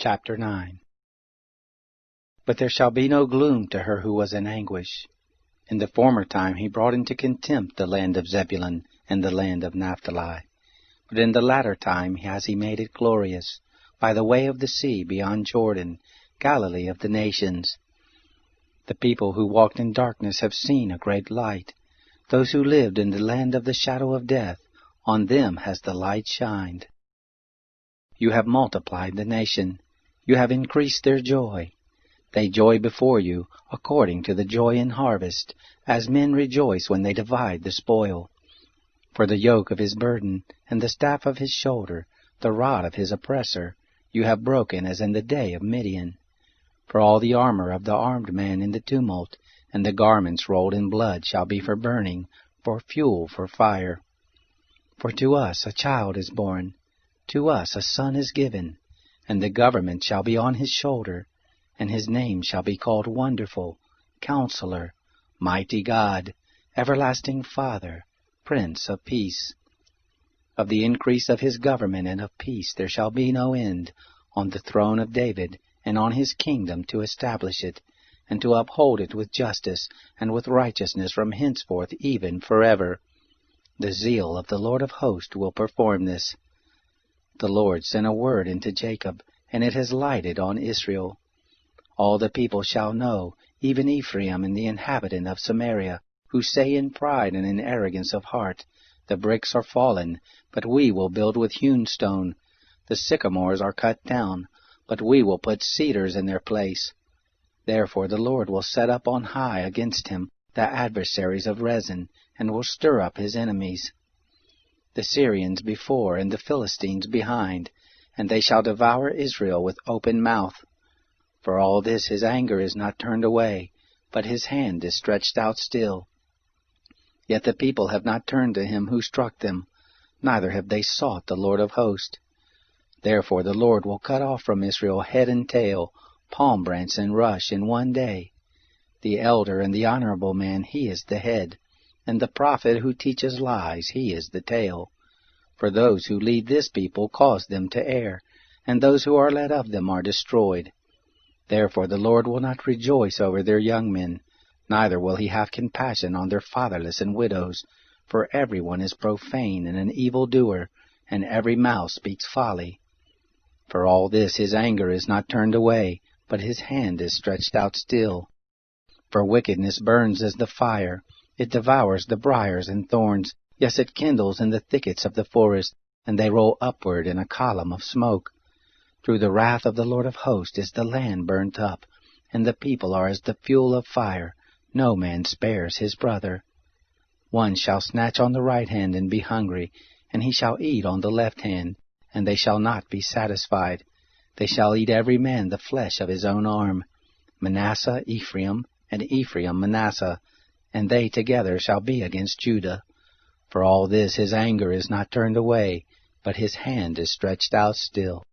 Chapter 9. But there shall be no gloom to her who was in anguish. In the former time he brought into contempt the land of Zebulun and the land of Naphtali. But in the latter time has he made it glorious, by the way of the sea beyond Jordan, Galilee of the nations. The people who walked in darkness have seen a great light. Those who lived in the land of the shadow of death, on them has the light shined. You have multiplied the nation. You have increased their joy. They joy before you, according to the joy in harvest, as men rejoice when they divide the spoil. For the yoke of his burden, and the staff of his shoulder, the rod of his oppressor, you have broken as in the day of Midian. For all the armor of the armed man in the tumult, and the garments rolled in blood shall be for burning, for fuel for fire. For to us a child is born, to us a son is given, and the government shall be on his shoulder, and his name shall be called Wonderful, Counselor, Mighty God, Everlasting Father, Prince of Peace. Of the increase of his government and of peace there shall be no end, on the throne of David, and on his kingdom to establish it, and to uphold it with justice and with righteousness from henceforth even forever. The zeal of the Lord of hosts will perform this. The Lord sent a word into Jacob, and it has lighted on Israel. All the people shall know, even Ephraim and the inhabitant of Samaria, who say in pride and in arrogance of heart, The bricks are fallen, but we will build with hewn stone. The sycamores are cut down, but we will put cedars in their place. Therefore the Lord will set up on high against him the adversaries of Rezin, and will stir up his enemies. The Syrians before, and the Philistines behind, and they shall devour Israel with open mouth. For all this his anger is not turned away, but his hand is stretched out still. Yet the people have not turned to him who struck them, neither have they sought the Lord of hosts. Therefore the Lord will cut off from Israel head and tail, palm branch and rush in one day. The elder and the honorable man, he is the head, and the prophet who teaches lies, he is the tail. For those who lead this people cause them to err, and those who are led of them are destroyed. Therefore the Lord will not rejoice over their young men, neither will he have compassion on their fatherless and widows, for everyone is profane and an evildoer, and every mouth speaks folly. For all this his anger is not turned away, but his hand is stretched out still. For wickedness burns as the fire, it devours the briars and thorns, yes, it kindles in the thickets of the forest, and they roll upward in a column of smoke. Through the wrath of the Lord of hosts is the land burnt up, and the people are as the fuel of fire. No man spares his brother. One shall snatch on the right hand and be hungry, and he shall eat on the left hand, and they shall not be satisfied. They shall eat every man the flesh of his own arm. Manasseh Ephraim, and Ephraim Manasseh, and they together shall be against Judah. For all this his anger is not turned away, but his hand is stretched out still.